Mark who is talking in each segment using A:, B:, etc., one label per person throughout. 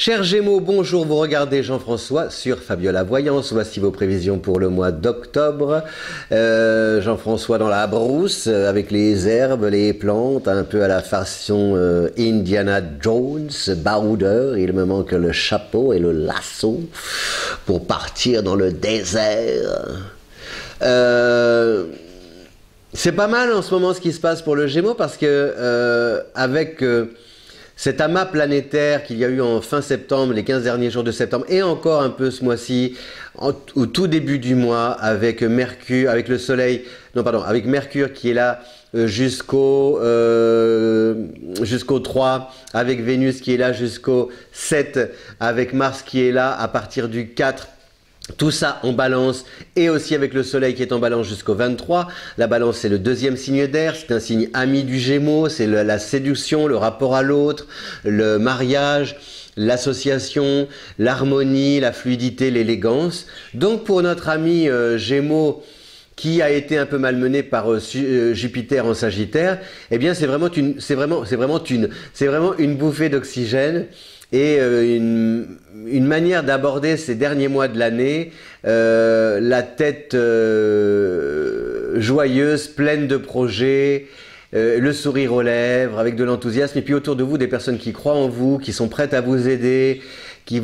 A: Chers Gémeaux, bonjour, vous regardez Jean-François sur Fabiola Voyance. Voici vos prévisions pour le mois d'octobre. Jean-François dans la brousse, avec les herbes, les plantes, un peu à la façon Indiana Jones, baroudeur. Il me manque le chapeau et le lasso pour partir dans le désert. C'est pas mal en ce moment ce qui se passe pour le Gémeaux parce que avec cet amas planétaire qu'il y a eu en fin septembre, les 15 derniers jours de septembre, et encore un peu ce mois-ci, au tout début du mois, avec Mercure, avec le Soleil, non pardon, avec Mercure qui est là jusqu'au 3, avec Vénus qui est là jusqu'au 7, avec Mars qui est là à partir du 4. Tout ça en balance et aussi avec le soleil qui est en balance jusqu'au 23. La balance c'est le deuxième signe d'air, c'est un signe ami du Gémeaux, c'est la séduction, le rapport à l'autre, le mariage, l'association, l'harmonie, la fluidité, l'élégance. Donc pour notre ami Gémeaux qui a été un peu malmené par Jupiter en Sagittaire, eh bien c'est vraiment une bouffée d'oxygène. Et une manière d'aborder ces derniers mois de l'année, la tête joyeuse, pleine de projets, le sourire aux lèvres, avec de l'enthousiasme, et puis autour de vous des personnes qui croient en vous, qui sont prêtes à vous aider, qui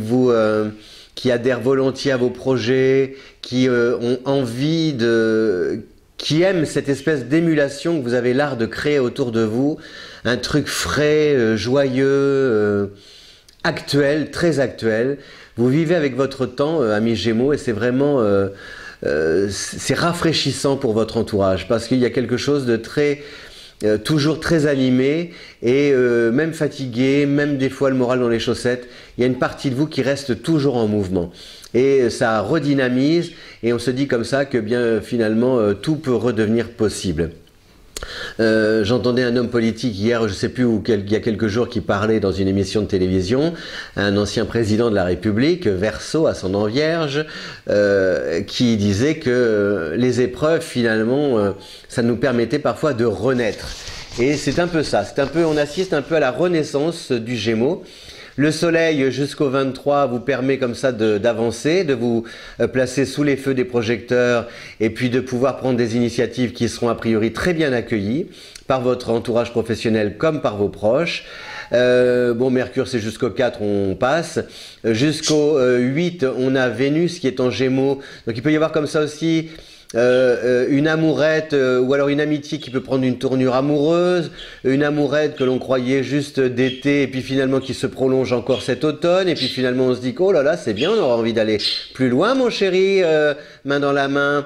A: adhèrent volontiers à vos projets, qui ont envie qui aiment cette espèce d'émulation que vous avez l'art de créer autour de vous, un truc frais, joyeux, actuel, très actuel. Vous vivez avec votre temps, amis Gémeaux, et c'est vraiment c'est rafraîchissant pour votre entourage parce qu'il y a quelque chose de très toujours très animé et même fatigué, même des fois le moral dans les chaussettes, il y a une partie de vous qui reste toujours en mouvement et ça redynamise et on se dit comme ça que bien finalement tout peut redevenir possible. J'entendais un homme politique hier, je ne sais plus où, il y a quelques jours, qui parlait dans une émission de télévision, un ancien président de la République, Verseau, ascendant Vierge, qui disait que les épreuves, finalement, ça nous permettait parfois de renaître. Et c'est un peu ça, on assiste un peu à la renaissance du Gémeaux. Le soleil jusqu'au 23 vous permet comme ça d'avancer, de vous placer sous les feux des projecteurs et puis de pouvoir prendre des initiatives qui seront a priori très bien accueillies par votre entourage professionnel comme par vos proches. Bon, Mercure c'est jusqu'au 4, on passe. Jusqu'au 8, on a Vénus qui est en Gémeaux. Donc il peut y avoir comme ça aussi une amourette ou alors une amitié qui peut prendre une tournure amoureuse, une amourette que l'on croyait juste d'été et puis finalement qui se prolonge encore cet automne et puis finalement on se dit que, oh là là c'est bien, on aura envie d'aller plus loin mon chéri, main dans la main.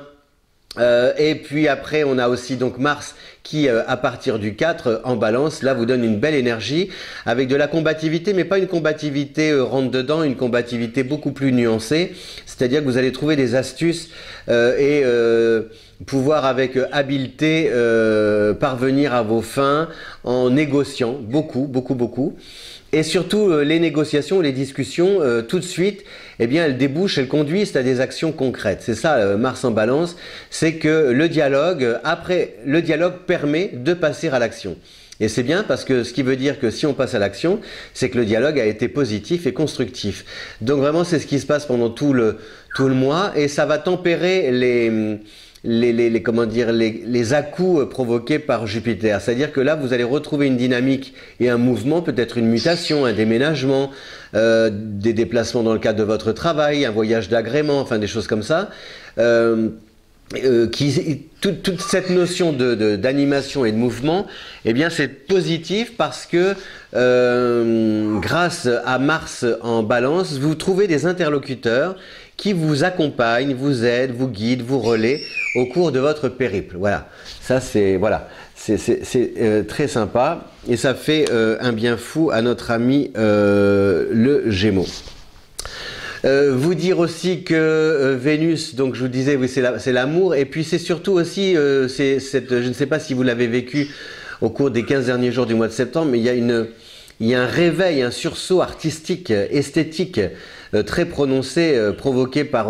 A: Et puis après on a aussi donc Mars qui à partir du 4 en balance là vous donne une belle énergie avec de la combativité, mais pas une combativité rentre dedans, une combativité beaucoup plus nuancée, c'est-à-dire que vous allez trouver des astuces et pouvoir avec habileté parvenir à vos fins en négociant beaucoup. Et surtout, les négociations, les discussions, tout de suite, eh bien, elles débouchent, elles conduisent à des actions concrètes. C'est ça, Mars en balance, c'est que le dialogue permet de passer à l'action. Et c'est bien parce que ce qui veut dire que si on passe à l'action, c'est que le dialogue a été positif et constructif. Donc vraiment, c'est ce qui se passe pendant tout le mois et ça va tempérer les à-coups provoqués par Jupiter. C'est-à-dire que là, vous allez retrouver une dynamique et un mouvement, peut-être une mutation, un déménagement, des déplacements dans le cadre de votre travail, un voyage d'agrément, enfin des choses comme ça. Toute cette notion d'animation et de mouvement, eh bien c'est positif parce que grâce à Mars en balance, vous trouvez des interlocuteurs qui vous accompagnent, vous aident, vous guident, vous relaient au cours de votre périple. Voilà, ça c'est très sympa et ça fait un bien fou à notre ami le Gémeaux. Vous dire aussi que Vénus, donc je vous disais, oui, c'est l'amour, et puis c'est surtout aussi, je ne sais pas si vous l'avez vécu au cours des 15 derniers jours du mois de septembre, mais il y a un réveil, un sursaut artistique, esthétique très prononcé, provoqué par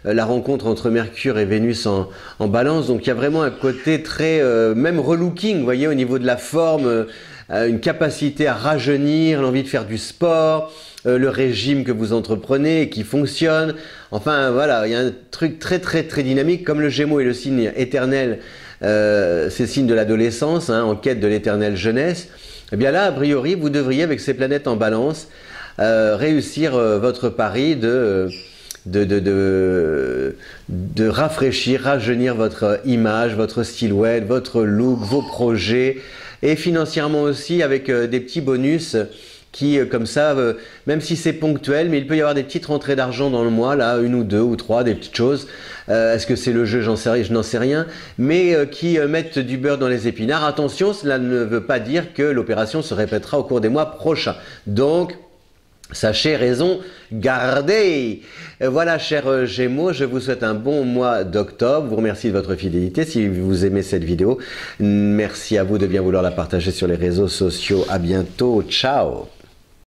A: la rencontre entre Mercure et Vénus en balance. Donc il y a vraiment un côté très, même relooking, vous voyez, au niveau de la forme, une capacité à rajeunir, l'envie de faire du sport, le régime que vous entreprenez et qui fonctionne. Enfin voilà, il y a un truc très dynamique, comme le Gémeaux et le signe éternel, c'est le signe de l'adolescence, hein, en quête de l'éternelle jeunesse. Et bien là, a priori, vous devriez, avec ces planètes en balance, réussir votre pari de rafraîchir, rajeunir votre image, votre silhouette, votre look, vos projets, et financièrement aussi avec des petits bonus qui, comme ça, même si c'est ponctuel, mais il peut y avoir des petites rentrées d'argent dans le mois, là, une ou deux ou trois, des petites choses. Est-ce que c'est le jeu? Je n'en sais rien. Mais qui mettent du beurre dans les épinards. Attention, cela ne veut pas dire que l'opération se répétera au cours des mois prochains. Donc, sachez raison garder. Voilà, chers Gémeaux, je vous souhaite un bon mois d'octobre. Je vous remercie de votre fidélité. Si vous aimez cette vidéo, merci à vous de bien vouloir la partager sur les réseaux sociaux. À bientôt. Ciao.